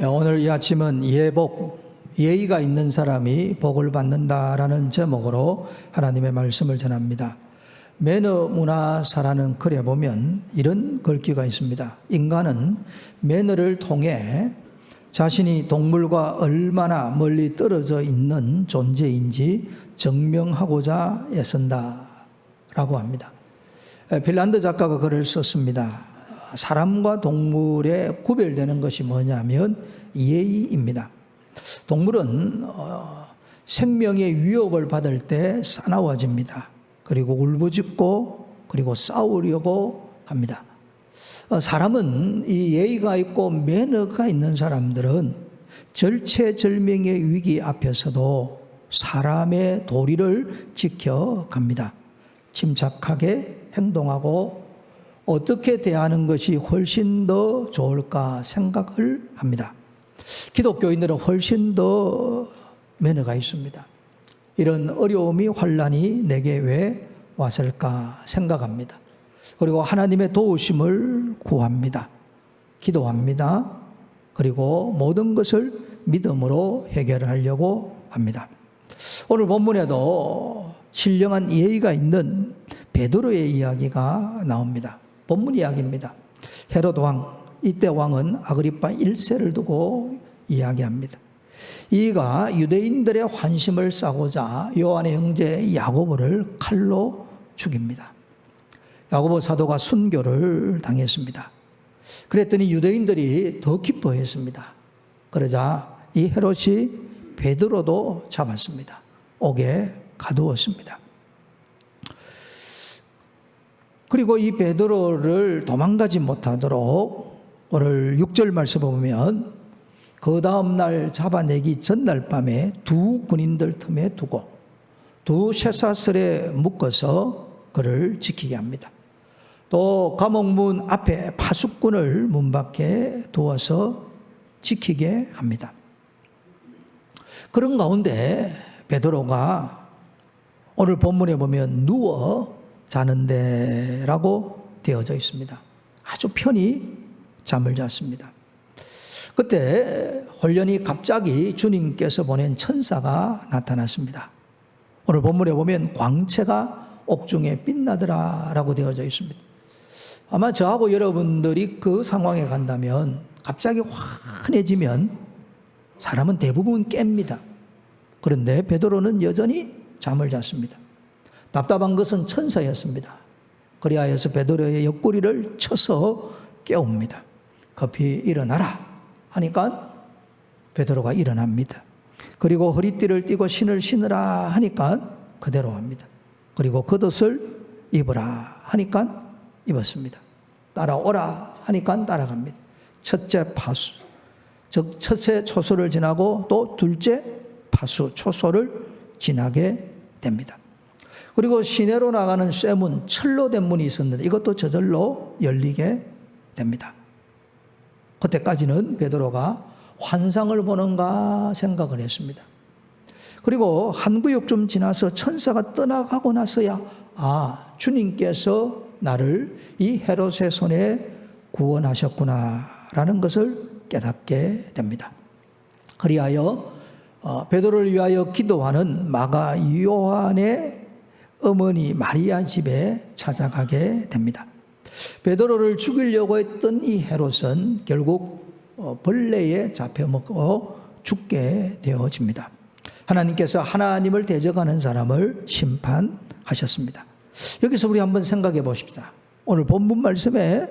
오늘 이 아침은 예의가 있는 사람이 복을 받는다라는 제목으로 하나님의 말씀을 전합니다. 매너 문화사라는 글에 보면 이런 글귀가 있습니다. 인간은 매너를 통해 자신이 동물과 얼마나 멀리 떨어져 있는 존재인지 증명하고자 애쓴다라고 합니다. 핀란드 작가가 글을 썼습니다. 사람과 동물에 구별되는 것이 뭐냐면 예의입니다. 동물은 생명의 위협을 받을 때 사나워집니다. 그리고 울부짖고 그리고 싸우려고 합니다. 사람은 이 예의가 있고 매너가 있는 사람들은 절체절명의 위기 앞에서도 사람의 도리를 지켜갑니다. 침착하게 행동하고 어떻게 대하는 것이 훨씬 더 좋을까 생각을 합니다. 기독교인들은 훨씬 더 매너가 있습니다. 이런 어려움이 환난이 내게 왜 왔을까 생각합니다. 그리고 하나님의 도우심을 구합니다. 기도합니다. 그리고 모든 것을 믿음으로 해결하려고 합니다. 오늘 본문에도 신령한 예의가 있는 베드로의 이야기가 나옵니다. 본문 이야기입니다. 헤롯 왕, 이때 왕은 아그리파 1세를 두고 이야기합니다. 이가 유대인들의 환심을 사고자 요한의 형제 야고보를 칼로 죽입니다. 야고보 사도가 순교를 당했습니다. 그랬더니 유대인들이 더 기뻐했습니다. 그러자 이 헤롯이 베드로도 잡았습니다. 옥에 가두었습니다. 그리고 이 베드로를 도망가지 못하도록 오늘 6절 말씀 보면 그 다음날 잡아내기 전날 밤에 두 군인들 틈에 두고 두 쇠사슬에 묶어서 그를 지키게 합니다. 또 감옥문 앞에 파수꾼을 문 밖에 두어서 지키게 합니다. 그런 가운데 베드로가 오늘 본문에 보면 누워 자는데라고 되어져 있습니다. 아주 편히 잠을 잤습니다. 그때 홀연히 갑자기 주님께서 보낸 천사가 나타났습니다. 오늘 본문에 보면 광채가 옥중에 빛나더라라고 되어져 있습니다. 아마 저하고 여러분들이 그 상황에 간다면 갑자기 환해지면 사람은 대부분 깹니다. 그런데 베드로는 여전히 잠을 잤습니다. 답답한 것은 천사였습니다. 그리하여서 베드로의 옆구리를 쳐서 깨웁니다. 급히 일어나라 하니까 베드로가 일어납니다. 그리고 허리띠를 띠고 신을 신으라 하니까 그대로 합니다. 그리고 겉옷을 입으라 하니까 입었습니다. 따라오라 하니까 따라갑니다. 첫째 파수, 즉 첫째 초소를 지나고 또 둘째 파수, 초소를 지나게 됩니다. 그리고 시내로 나가는 쇠문, 철로 된 문이 있었는데 이것도 저절로 열리게 됩니다. 그때까지는 베드로가 환상을 보는가 생각을 했습니다. 그리고 한 구역쯤 지나서 천사가 떠나가고 나서야 주님께서 나를 이 헤롯의 손에 구원하셨구나라는 것을 깨닫게 됩니다. 그리하여 베드로를 위하여 기도하는 마가 요한의 어머니 마리아 집에 찾아가게 됩니다. 베드로를 죽이려고 했던 이 헤롯은 결국 벌레에 잡혀먹고 죽게 되어집니다. 하나님께서 하나님을 대적하는 사람을 심판하셨습니다. 여기서 우리 한번 생각해 보십시다. 오늘 본문 말씀에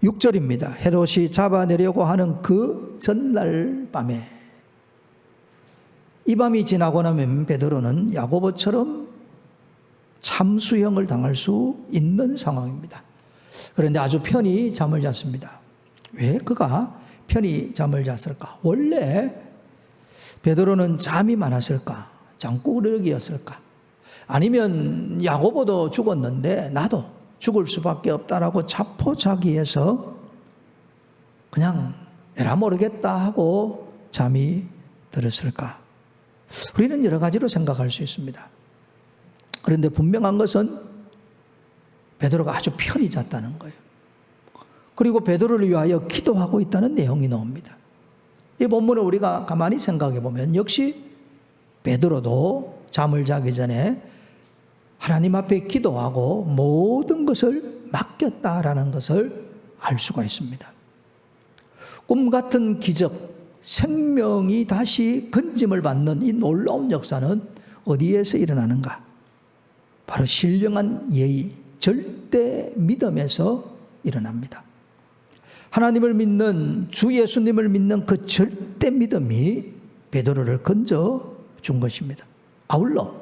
6절입니다. 헤롯이 잡아내려고 하는 그 전날 밤에 이 밤이 지나고 나면 베드로는 야고보처럼 참수형을 당할 수 있는 상황입니다. 그런데 아주 편히 잠을 잤습니다. 왜 그가 편히 잠을 잤을까? 원래 베드로는 잠이 많았을까? 잠꾸러기였을까? 아니면 야고보도 죽었는데 나도 죽을 수밖에 없다라고 자포자기해서 그냥 에라 모르겠다 하고 잠이 들었을까? 우리는 여러 가지로 생각할 수 있습니다. 그런데 분명한 것은 베드로가 아주 편히 잤다는 거예요. 그리고 베드로를 위하여 기도하고 있다는 내용이 나옵니다. 이 본문을 우리가 가만히 생각해 보면 역시 베드로도 잠을 자기 전에 하나님 앞에 기도하고 모든 것을 맡겼다라는 것을 알 수가 있습니다. 꿈 같은 기적, 생명이 다시 건짐을 받는 이 놀라운 역사는 어디에서 일어나는가? 바로 신령한 예의, 절대 믿음에서 일어납니다. 하나님을 믿는, 주 예수님을 믿는 그 절대 믿음이 베드로를 건져 준 것입니다. 아울러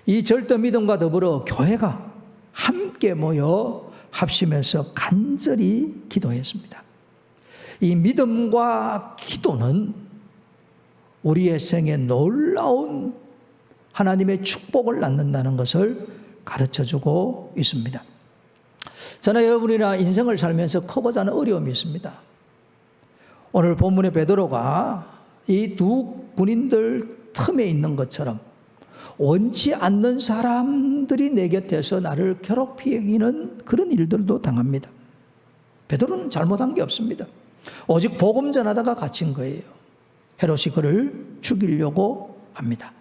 이 절대 믿음과 더불어 교회가 함께 모여 합심해서 간절히 기도했습니다. 이 믿음과 기도는 우리의 생에 놀라운 하나님의 축복을 낳는다는 것을 가르쳐주고 있습니다. 저는 여러분이나 인생을 살면서 크고자 하는 어려움이 있습니다. 오늘 본문의 베드로가 이 두 군인들 틈에 있는 것처럼 원치 않는 사람들이 내 곁에서 나를 괴롭히는 그런 일들도 당합니다. 베드로는 잘못한 게 없습니다. 오직 복음 전하다가 갇힌 거예요. 헤롯이 그를 죽이려고 합니다.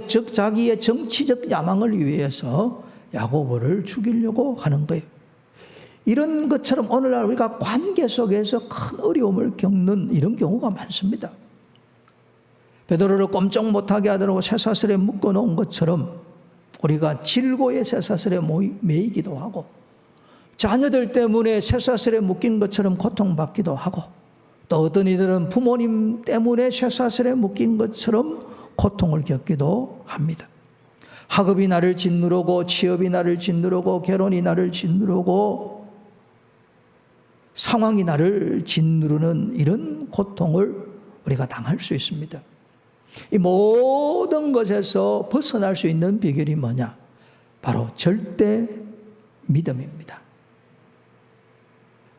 즉 자기의 정치적 야망을 위해서 야고보를 죽이려고 하는 거예요. 이런 것처럼 오늘날 우리가 관계 속에서 큰 어려움을 겪는 이런 경우가 많습니다. 베드로를 꼼짝 못하게 하도록 쇠사슬에 묶어놓은 것처럼 우리가 질고의 쇠사슬에 매이기도 하고 자녀들 때문에 쇠사슬에 묶인 것처럼 고통받기도 하고 또 어떤 이들은 부모님 때문에 쇠사슬에 묶인 것처럼 고통을 겪기도 합니다. 학업이 나를 짓누르고 취업이 나를 짓누르고 결혼이 나를 짓누르고 상황이 나를 짓누르는 이런 고통을 우리가 당할 수 있습니다. 이 모든 것에서 벗어날 수 있는 비결이 뭐냐? 바로 절대 믿음입니다.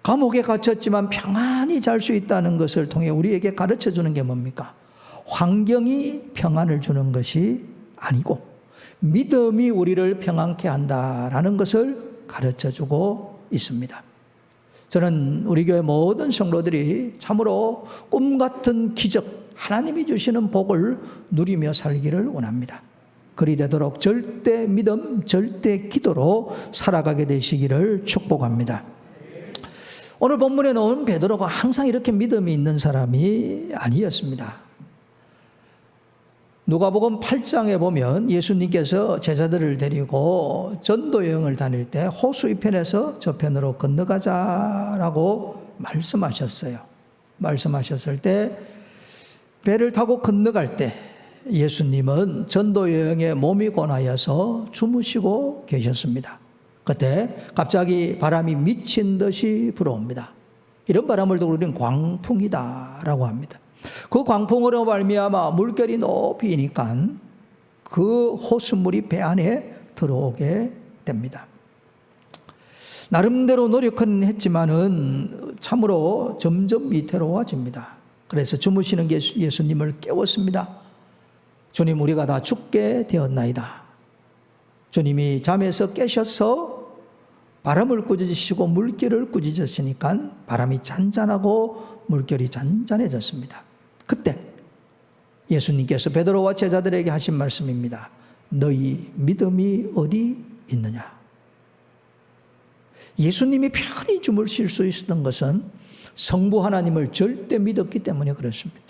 감옥에 갇혔지만 평안히 잘 수 있다는 것을 통해 우리에게 가르쳐 주는 게 뭡니까? 환경이 평안을 주는 것이 아니고 믿음이 우리를 평안케 한다라는 것을 가르쳐 주고 있습니다. 저는 우리 교회 모든 성도들이 참으로 꿈 같은 기적, 하나님이 주시는 복을 누리며 살기를 원합니다. 그리 되도록 절대 믿음, 절대 기도로 살아가게 되시기를 축복합니다. 오늘 본문에 나온 베드로가 항상 이렇게 믿음이 있는 사람이 아니었습니다. 누가복음 8장에 보면 예수님께서 제자들을 데리고 전도 여행을 다닐 때 호수 이편에서 저편으로 건너가자라고 말씀하셨어요. 말씀하셨을 때 배를 타고 건너갈 때 예수님은 전도 여행에 몸이 고나여서 주무시고 계셨습니다. 그때 갑자기 바람이 미친 듯이 불어옵니다. 이런 바람을 두고 우리는 광풍이다라고 합니다. 그 광풍으로 말미암아 물결이 높이 이니까 그 호수물이 배 안에 들어오게 됩니다. 나름대로 노력은 했지만은 참으로 점점 위태로워집니다. 그래서 주무시는 예수님을 깨웠습니다. 주님, 우리가 다 죽게 되었나이다. 주님이 잠에서 깨셔서 바람을 꾸짖으시고 물결을 꾸짖으시니까 바람이 잔잔하고 물결이 잔잔해졌습니다. 그때 예수님께서 베드로와 제자들에게 하신 말씀입니다. 너희 믿음이 어디 있느냐? 예수님이 편히 주무실 수 있었던 것은 성부 하나님을 절대 믿었기 때문에 그렇습니다.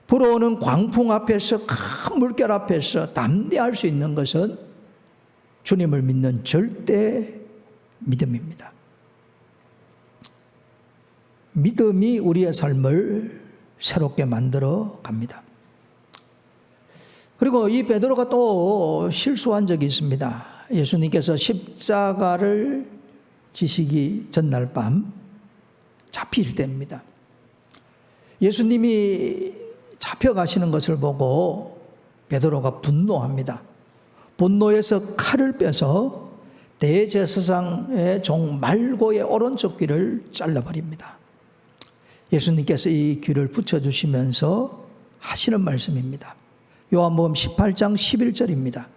불어오는 광풍 앞에서, 큰 물결 앞에서 담대할 수 있는 것은 주님을 믿는 절대 믿음입니다. 믿음이 우리의 삶을 새롭게 만들어 갑니다. 그리고 이 베드로가 또 실수한 적이 있습니다. 예수님께서 십자가를 지시기 전날 밤 잡힐 때입니다. 예수님이 잡혀가시는 것을 보고 베드로가 분노합니다. 분노해서 칼을 빼서 대제사장의 종 말고의 오른쪽 귀를 잘라버립니다. 예수님께서 이 귀를 붙여주시면서 하시는 말씀입니다. 요한복음 18장 11절입니다.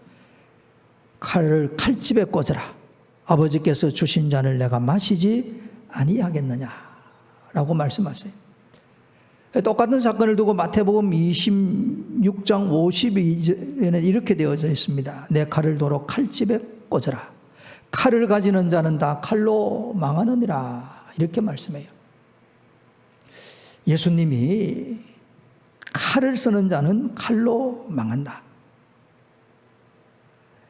칼을 칼집에 꽂으라. 아버지께서 주신 잔을 내가 마시지 아니하겠느냐라고 말씀하세요. 똑같은 사건을 두고 마태복음 26장 52절에는 이렇게 되어져 있습니다. 내 칼을 도로 칼집에 꽂으라. 칼을 가지는 자는 다 칼로 망하느니라. 이렇게 말씀해요. 예수님이 칼을 쓰는 자는 칼로 망한다.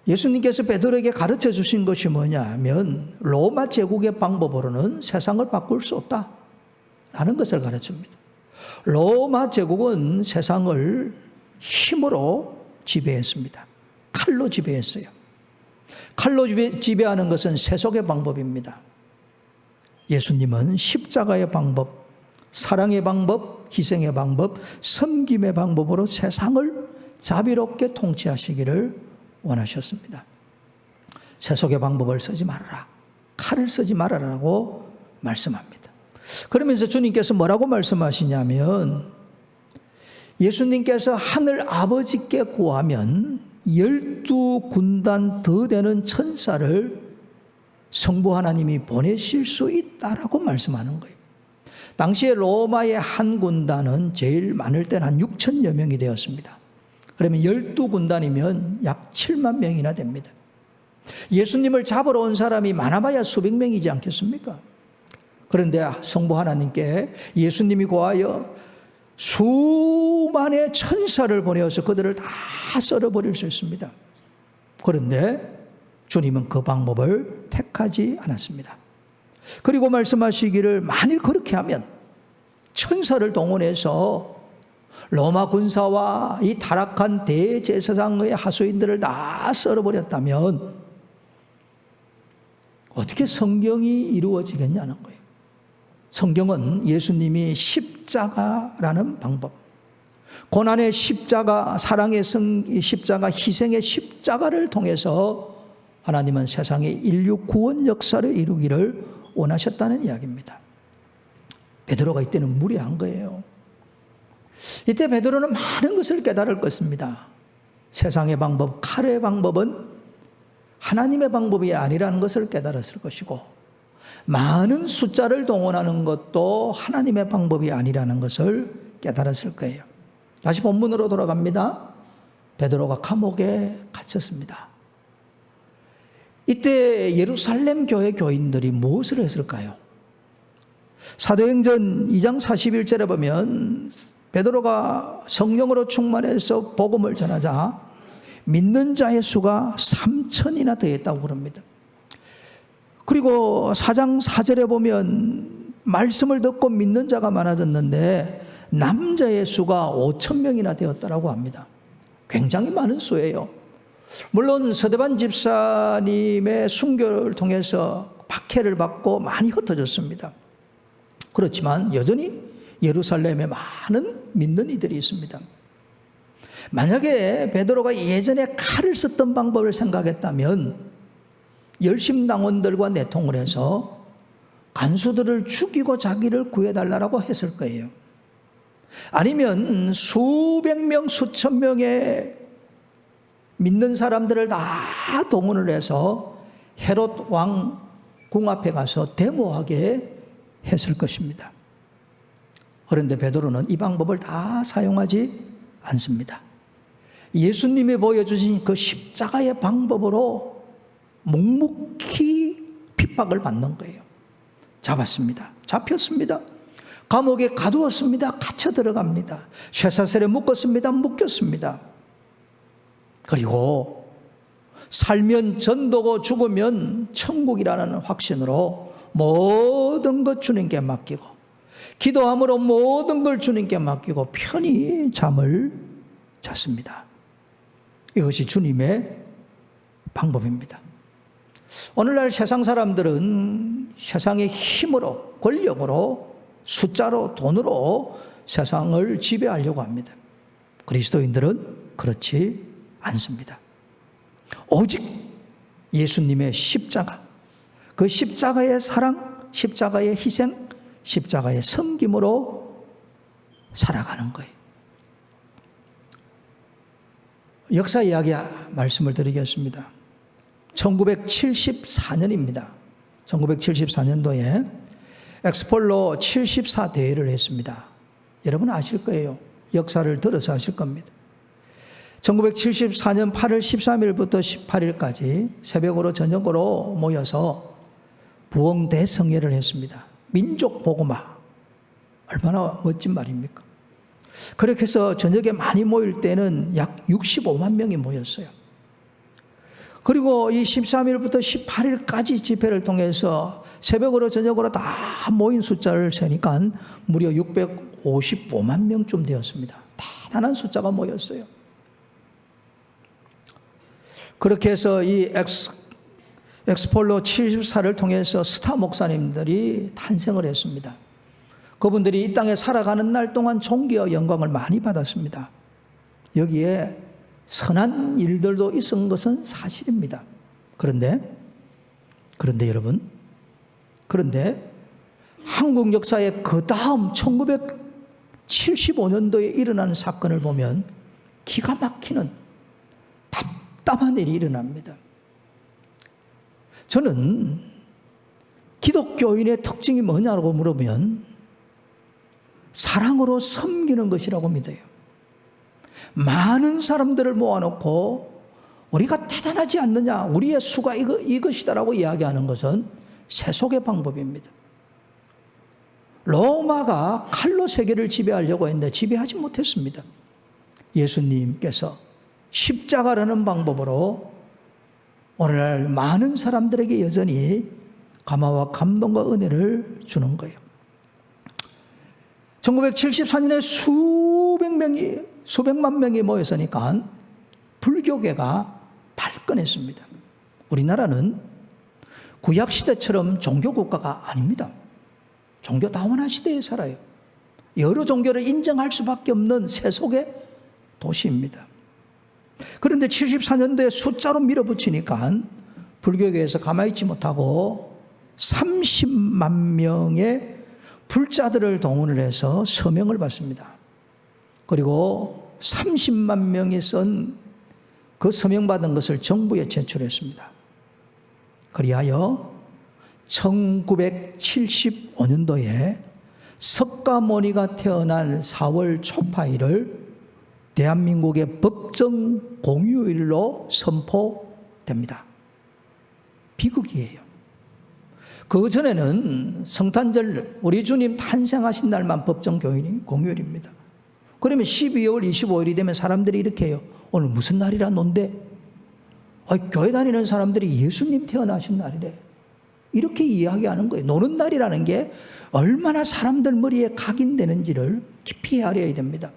예수님께서 베드로에게 가르쳐 주신 것이 뭐냐면 로마 제국의 방법으로는 세상을 바꿀 수 없다라는 것을 가르칩니다. 로마 제국은 세상을 힘으로 지배했습니다. 칼로 지배했어요. 칼로 지배하는 것은 세속의 방법입니다. 예수님은 십자가의 방법, 사랑의 방법, 희생의 방법, 섬김의 방법으로 세상을 자비롭게 통치하시기를 원하셨습니다. 세속의 방법을 쓰지 말아라. 칼을 쓰지 말아라고 말씀합니다. 그러면서 주님께서 뭐라고 말씀하시냐면 예수님께서 하늘 아버지께 구하면 12군단 더 되는 천사를 성부 하나님이 보내실 수 있다라고 말씀하는 거예요. 당시에 로마의 한 군단은 제일 많을 때는 한 6천여 명이 되었습니다. 그러면 12군단이면 약 7만 명이나 됩니다. 예수님을 잡으러 온 사람이 많아봐야 수백 명이지 않겠습니까? 그런데 성부 하나님께 예수님이 고하여 수만의 천사를 보내어서 그들을 다 썰어버릴 수 있습니다. 그런데 주님은 그 방법을 택하지 않았습니다. 그리고 말씀하시기를 만일 그렇게 하면 천사를 동원해서 로마 군사와 이 타락한 대제사장의 하수인들을 다 썰어버렸다면 어떻게 성경이 이루어지겠냐는 거예요. 성경은 예수님이 십자가라는 방법, 고난의 십자가, 사랑의 십자가, 희생의 십자가를 통해서 하나님은 세상의 인류 구원 역사를 이루기를 원하셨다는 이야기입니다. 베드로가 이때는 무리한 거예요. 이때 베드로는 많은 것을 깨달을 것입니다. 세상의 방법, 칼의 방법은 하나님의 방법이 아니라는 것을 깨달았을 것이고 많은 숫자를 동원하는 것도 하나님의 방법이 아니라는 것을 깨달았을 거예요. 다시 본문으로 돌아갑니다. 베드로가 감옥에 갇혔습니다. 이때 예루살렘 교회 교인들이 무엇을 했을까요? 사도행전 2장 41절에 보면 베드로가 성령으로 충만해서 복음을 전하자 믿는 자의 수가 3천이나 되었다고 그럽니다. 그리고 4장 4절에 보면 말씀을 듣고 믿는 자가 많아졌는데 남자의 수가 5천 명이나 되었다고 합니다. 굉장히 많은 수예요. 물론 서대반 집사님의 순교를 통해서 박해를 받고 많이 흩어졌습니다. 그렇지만 여전히 예루살렘에 많은 믿는 이들이 있습니다. 만약에 베드로가 예전에 칼을 썼던 방법을 생각했다면 열심당원들과 내통을 해서 간수들을 죽이고 자기를 구해달라고 했을 거예요. 아니면 수백 명, 수천 명의 믿는 사람들을 다 동원을 해서 헤롯 왕 궁 앞에 가서 데모하게 했을 것입니다. 그런데 베드로는 이 방법을 다 사용하지 않습니다. 예수님이 보여주신 그 십자가의 방법으로 묵묵히 핍박을 받는 거예요. 잡았습니다. 잡혔습니다. 감옥에 가두었습니다. 갇혀 들어갑니다. 쇠사슬에 묶었습니다. 묶였습니다. 그리고 살면 전도고 죽으면 천국이라는 확신으로 모든 것 주님께 맡기고 기도함으로 모든 걸 주님께 맡기고 편히 잠을 잤습니다. 이것이 주님의 방법입니다. 오늘날 세상 사람들은 세상의 힘으로, 권력으로, 숫자로, 돈으로 세상을 지배하려고 합니다. 그리스도인들은 그렇지 않습니다. 오직 예수님의 십자가, 그 십자가의 사랑, 십자가의 희생, 십자가의 섬김으로 살아가는 거예요. 역사 이야기 말씀을 드리겠습니다. 1974년입니다. 1974년도에 엑스폴로 74대회를 했습니다. 여러분 아실 거예요. 역사를 들어서 아실 겁니다. 1974년 8월 13일부터 18일까지 새벽으로 저녁으로 모여서 부엉대성회를 했습니다. 민족 복음화. 얼마나 멋진 말입니까? 그렇게 해서 저녁에 많이 모일 때는 약 65만 명이 모였어요. 그리고 이 13일부터 18일까지 집회를 통해서 새벽으로 저녁으로 다 모인 숫자를 세니까 무려 655만 명쯤 되었습니다. 대단한 숫자가 모였어요. 그렇게 해서 이 엑스폴로 74를 통해서 스타 목사님들이 탄생을 했습니다. 그분들이 이 땅에 살아가는 날 동안 존귀와 영광을 많이 받았습니다. 여기에 선한 일들도 있은 것은 사실입니다. 그런데 여러분, 그런데 한국 역사의 그 다음 1975년도에 일어난 사건을 보면 기가 막히는 답답한 일이 일어납니다. 저는 기독교인의 특징이 뭐냐고 물으면 사랑으로 섬기는 것이라고 믿어요. 많은 사람들을 모아놓고 우리가 대단하지 않느냐, 우리의 수가 이것이다라고 이야기하는 것은 세속의 방법입니다. 로마가 칼로 세계를 지배하려고 했는데 지배하지 못했습니다. 예수님께서 십자가라는 방법으로 오늘날 많은 사람들에게 여전히 감화와 감동과 은혜를 주는 거예요. 1974년에 수백만 명이 모였으니까 불교계가 발끈했습니다. 우리나라는 구약시대처럼 종교국가가 아닙니다. 종교 다원화 시대에 살아요. 여러 종교를 인정할 수밖에 없는 세속의 도시입니다. 그런데 74년도에 숫자로 밀어붙이니까 불교계에서 가만히 있지 못하고 30만 명의 불자들을 동원을 해서 서명을 받습니다. 그리고 30만 명이 쓴 그 서명받은 것을 정부에 제출했습니다. 그리하여 1975년도에 석가모니가 태어난 4월 초파일을 대한민국의 법정 공휴일로 선포됩니다. 비극이에요. 그 전에는 성탄절, 우리 주님 탄생하신 날만 법정 공휴일입니다. 그러면 12월 25일이 되면 사람들이 이렇게 해요. 오늘 무슨 날이라 논대? 교회 다니는 사람들이 예수님 태어나신 날이래. 이렇게 이야기하는 거예요. 노는 날이라는 게 얼마나 사람들 머리에 각인되는지를 깊이 알아야 됩니다.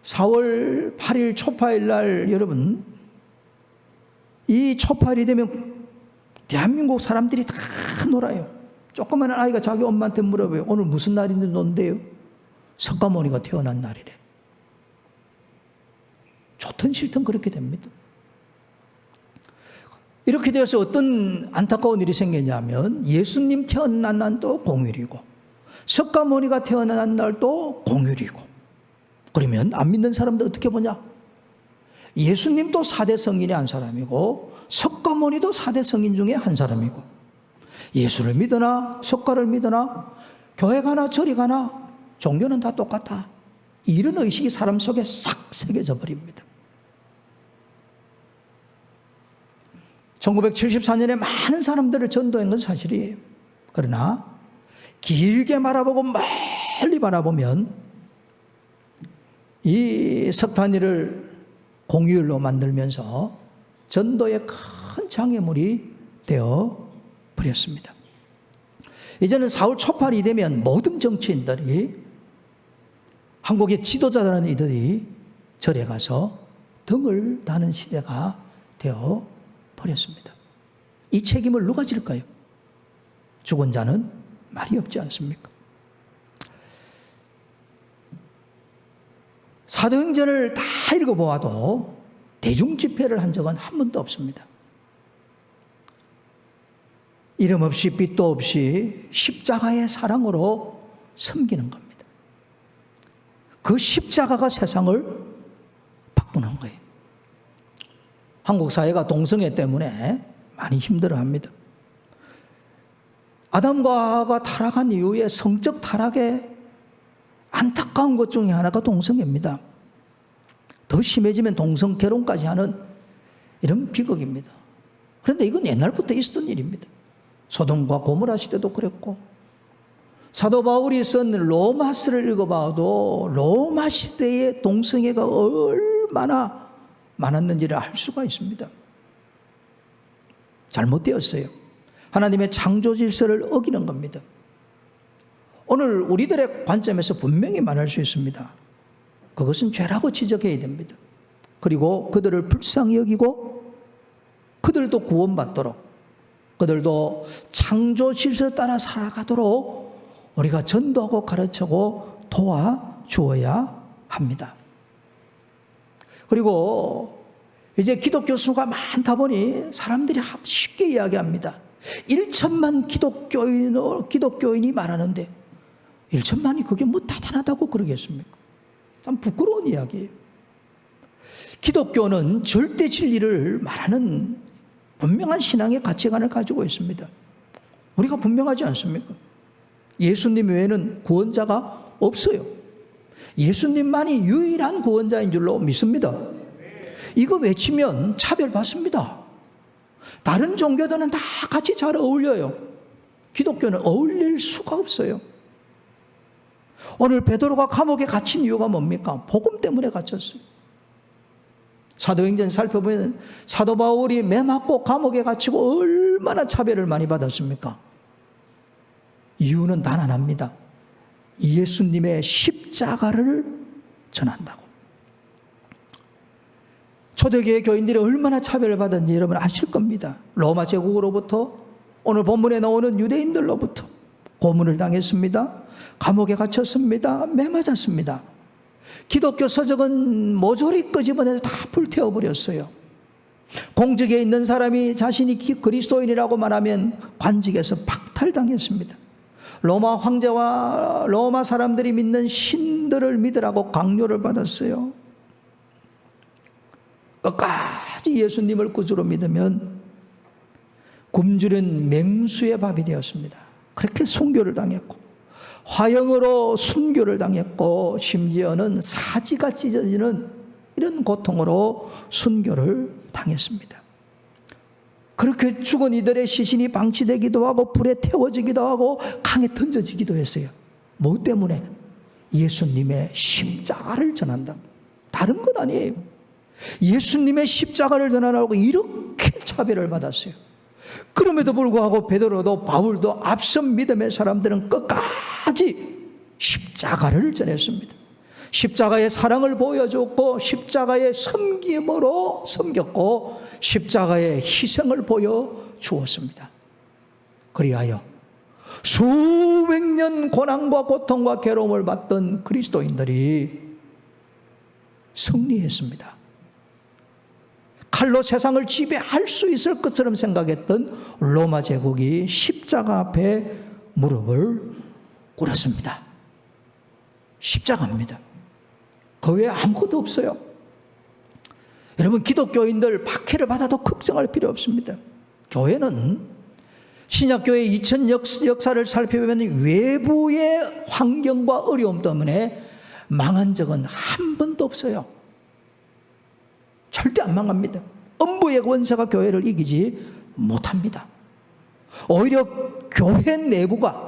4월 8일 초파일 날 여러분, 이 초파일이 되면 대한민국 사람들이 다 놀아요. 조그마한 아이가 자기 엄마한테 물어봐요. 오늘 무슨 날인데 논대요? 석가모니가 태어난 날이래. 좋든 싫든 그렇게 됩니다. 이렇게 되어서 어떤 안타까운 일이 생겼냐면 예수님 태어난 날도 공휴일이고 석가모니가 태어난 날도 공휴일이고, 그러면 안 믿는 사람들 어떻게 보냐? 예수님도 4대 성인의 한 사람이고 석가모니도 4대 성인 중에 한 사람이고, 예수를 믿으나 석가를 믿으나 교회 가나 절이 가나 종교는 다 똑같다. 이런 의식이 사람 속에 싹 새겨져 버립니다. 1974년에 많은 사람들을 전도한 건 사실이에요. 그러나 길게 바라보고 멀리 바라보면 이 석탄일을 공휴일로 만들면서 전도에 큰 장애물이 되어 버렸습니다. 이제는 4월 초팔이 되면 모든 정치인들이, 한국의 지도자라는 이들이 절에 가서 등을 다는 시대가 되어 버렸습니다. 이 책임을 누가 질까요? 죽은 자는 말이 없지 않습니까? 사도행전을 다 읽어보아도 대중집회를 한 적은 한 번도 없습니다. 이름 없이 빛도 없이 십자가의 사랑으로 섬기는 겁니다. 그 십자가가 세상을 바꾸는 거예요. 한국 사회가 동성애 때문에 많이 힘들어합니다. 아담과 하와가 타락한 이후에 성적 타락의 안타까운 것 중에 하나가 동성애입니다. 더 심해지면 동성 결혼까지 하는 이런 비극입니다. 그런데 이건 옛날부터 있었던 일입니다. 소돔과 고모라 시대도 그랬고, 사도 바울이 쓴 로마서를 읽어봐도 로마 시대의 동성애가 얼마나 많았는지를 알 수가 있습니다. 잘못되었어요. 하나님의 창조 질서를 어기는 겁니다. 오늘 우리들의 관점에서 분명히 말할 수 있습니다. 그것은 죄라고 지적해야 됩니다. 그리고 그들을 불쌍히 여기고 그들도 구원받도록, 그들도 창조 질서에 따라 살아가도록 우리가 전도하고 가르치고 도와주어야 합니다. 그리고 이제 기독교 수가 많다 보니 사람들이 쉽게 이야기합니다. 1천만 기독교인이 말하는데 1천만이 그게 뭐 대단하다고 그러겠습니까? 참 부끄러운 이야기예요. 기독교는 절대 진리를 말하는 분명한 신앙의 가치관을 가지고 있습니다. 우리가 분명하지 않습니까? 예수님 외에는 구원자가 없어요. 예수님만이 유일한 구원자인 줄로 믿습니다. 이거 외치면 차별받습니다. 다른 종교들은 다 같이 잘 어울려요. 기독교는 어울릴 수가 없어요. 오늘 베드로가 감옥에 갇힌 이유가 뭡니까? 복음 때문에 갇혔어요. 사도행전 살펴보면 사도 바울이 매 맞고 감옥에 갇히고 얼마나 차별을 많이 받았습니까? 이유는 단 하나입니다. 예수님의 십자가를 전한다고. 초대교회 교인들이 얼마나 차별을 받았는지 여러분 아실 겁니다. 로마 제국으로부터, 오늘 본문에 나오는 유대인들로부터 고문을 당했습니다. 감옥에 갇혔습니다. 매 맞았습니다. 기독교 서적은 모조리 끄집어내서 다 불태워버렸어요. 공직에 있는 사람이 자신이 그리스도인이라고 말하면 관직에서 박탈당했습니다. 로마 황제와 로마 사람들이 믿는 신들을 믿으라고 강요를 받았어요. 끝까지 예수님을 구주로 믿으면 굶주린 맹수의 밥이 되었습니다. 그렇게 순교를 당했고, 화형으로 순교를 당했고, 심지어는 사지가 찢어지는 이런 고통으로 순교를 당했습니다. 그렇게 죽은 이들의 시신이 방치되기도 하고 불에 태워지기도 하고 강에 던져지기도 했어요. 뭐 때문에? 예수님의 십자가를 전한다. 다른 건 아니에요. 예수님의 십자가를 전하라고 이렇게 차별을 받았어요. 그럼에도 불구하고 베드로도 바울도 앞선 믿음의 사람들은 끝까지 십자가를 전했습니다. 십자가의 사랑을 보여줬고, 십자가의 섬김으로 섬겼고, 십자가의 희생을 보여주었습니다. 그리하여 수백 년 고난과 고통과 괴로움을 받던 그리스도인들이 승리했습니다. 칼로 세상을 지배할 수 있을 것처럼 생각했던 로마 제국이 십자가 앞에 무릎을 꿇었습니다. 십자가입니다. 그 외에 아무것도 없어요. 여러분, 기독교인들 박해를 받아도 걱정할 필요 없습니다. 교회는 신약교회의 2000 역사를 살펴보면 외부의 환경과 어려움 때문에 망한 적은 한 번도 없어요. 절대 안 망합니다. 음부의 권세가 교회를 이기지 못합니다. 오히려 교회 내부가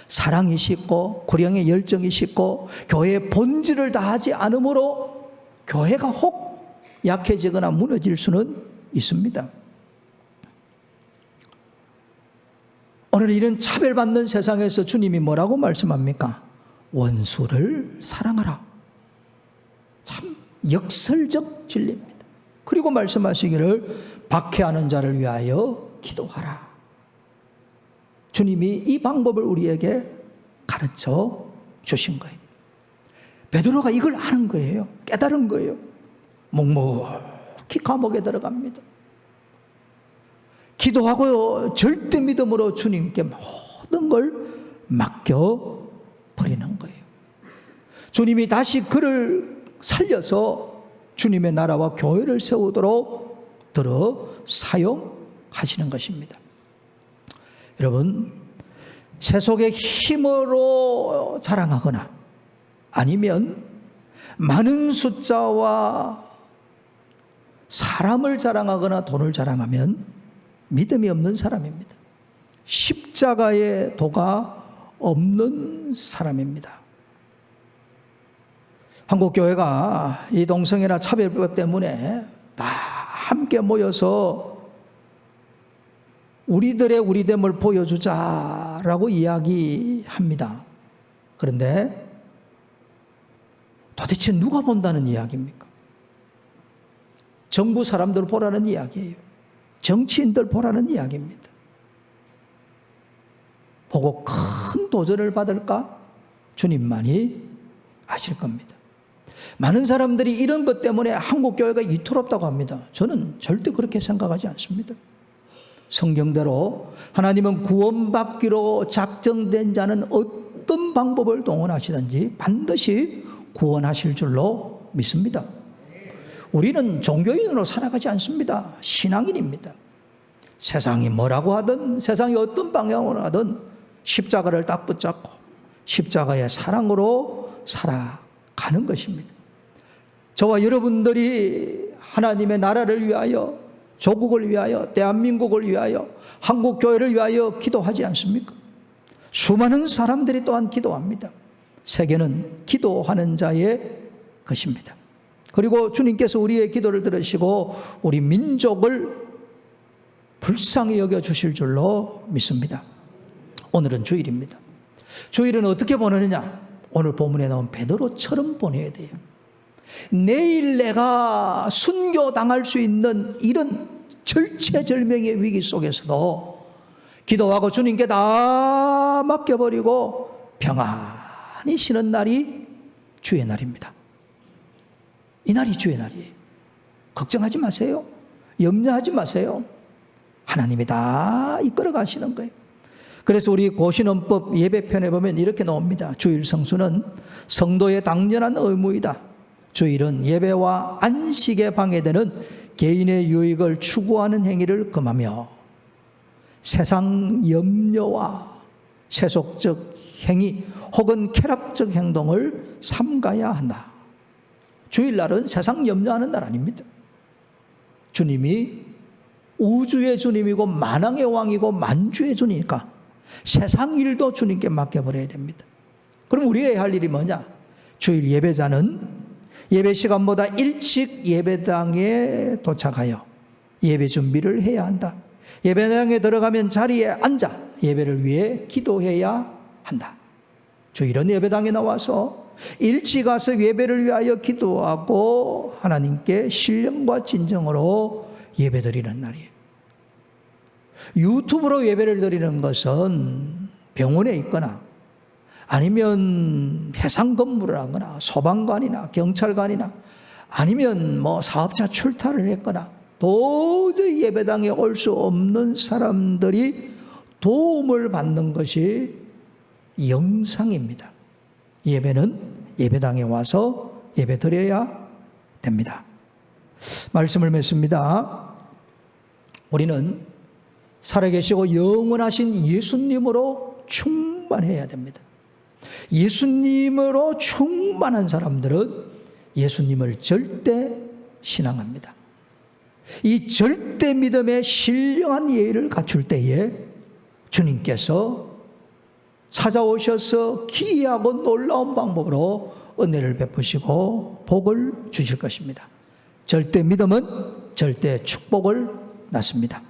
사랑이 싣고 구령의 열정이 싣고 교회의 본질을 다하지 않으므로 교회가 혹 약해지거나 무너질 수는 있습니다. 오늘 이런 차별받는 세상에서 주님이 뭐라고 말씀합니까? 원수를 사랑하라. 참 역설적 진리입니다. 그리고 말씀하시기를 박해하는 자를 위하여 기도하라. 주님이 이 방법을 우리에게 가르쳐 주신 거예요. 베드로가 이걸 아는 거예요. 깨달은 거예요. 묵묵히 감옥에 들어갑니다. 기도하고 절대 믿음으로 주님께 모든 걸 맡겨버리는 거예요. 주님이 다시 그를 살려서 주님의 나라와 교회를 세우도록 붙들어 사용하시는 것입니다. 여러분, 세속의 힘으로 자랑하거나 아니면 많은 숫자와 사람을 자랑하거나 돈을 자랑하면 믿음이 없는 사람입니다. 십자가의 도가 없는 사람입니다. 한국교회가 이 동성애나 차별법 때문에 다 함께 모여서 우리들의 우리됨을 보여주자라고 이야기합니다. 그런데 도대체 누가 본다는 이야기입니까? 정부 사람들 보라는 이야기예요. 정치인들 보라는 이야기입니다. 보고 큰 도전을 받을까? 주님만이 아실 겁니다. 많은 사람들이 이런 것 때문에 한국교회가 위태롭다고 합니다. 저는 절대 그렇게 생각하지 않습니다. 성경대로 하나님은 구원받기로 작정된 자는 어떤 방법을 동원하시든지 반드시 구원하실 줄로 믿습니다. 우리는 종교인으로 살아가지 않습니다. 신앙인입니다. 세상이 뭐라고 하든 세상이 어떤 방향으로 하든 십자가를 딱 붙잡고 십자가의 사랑으로 살아가는 것입니다. 저와 여러분들이 하나님의 나라를 위하여, 조국을 위하여, 대한민국을 위하여, 한국교회를 위하여 기도하지 않습니까? 수많은 사람들이 또한 기도합니다. 세계는 기도하는 자의 것입니다. 그리고 주님께서 우리의 기도를 들으시고 우리 민족을 불쌍히 여겨주실 줄로 믿습니다. 오늘은 주일입니다. 주일은 어떻게 보내느냐? 오늘 본문에 나온 베드로처럼 보내야 돼요. 내일 내가 순교당할 수 있는 이런 절체절명의 위기 속에서도 기도하고 주님께 다 맡겨버리고 평안히 쉬는 날이 주의 날입니다. 이 날이 주의 날이에요. 걱정하지 마세요. 염려하지 마세요. 하나님이 다 이끌어 가시는 거예요. 그래서 우리 고신원법 예배편에 보면 이렇게 나옵니다. 주일 성수는 성도의 당연한 의무이다. 주일은 예배와 안식에 방해되는 개인의 유익을 추구하는 행위를 금하며 세상 염려와 세속적 행위 혹은 쾌락적 행동을 삼가야 한다. 주일날은 세상 염려하는 날 아닙니다. 주님이 우주의 주님이고 만왕의 왕이고 만주의 주니까 세상 일도 주님께 맡겨버려야 됩니다. 그럼 우리가 해야 할 일이 뭐냐? 주일 예배자는 예배 시간보다 일찍 예배당에 도착하여 예배 준비를 해야 한다. 예배당에 들어가면 자리에 앉아 예배를 위해 기도해야 한다. 주일은 예배당에 나와서 일찍 가서 예배를 위하여 기도하고 하나님께 신령과 진정으로 예배드리는 날이에요. 유튜브로 예배를 드리는 것은 병원에 있거나 아니면 해상 근무를 하거나 소방관이나 경찰관이나 아니면 사업자 출타를 했거나 도저히 예배당에 올 수 없는 사람들이 도움을 받는 것이 영상입니다. 예배는 예배당에 와서 예배 드려야 됩니다. 말씀을 맺습니다. 우리는 살아계시고 영원하신 예수님으로 충만해야 됩니다. 예수님으로 충만한 사람들은 예수님을 절대 신앙합니다. 이 절대 믿음의 신령한 예의를 갖출 때에 주님께서 찾아오셔서 기이하고 놀라운 방법으로 은혜를 베푸시고 복을 주실 것입니다. 절대 믿음은 절대 축복을 낳습니다.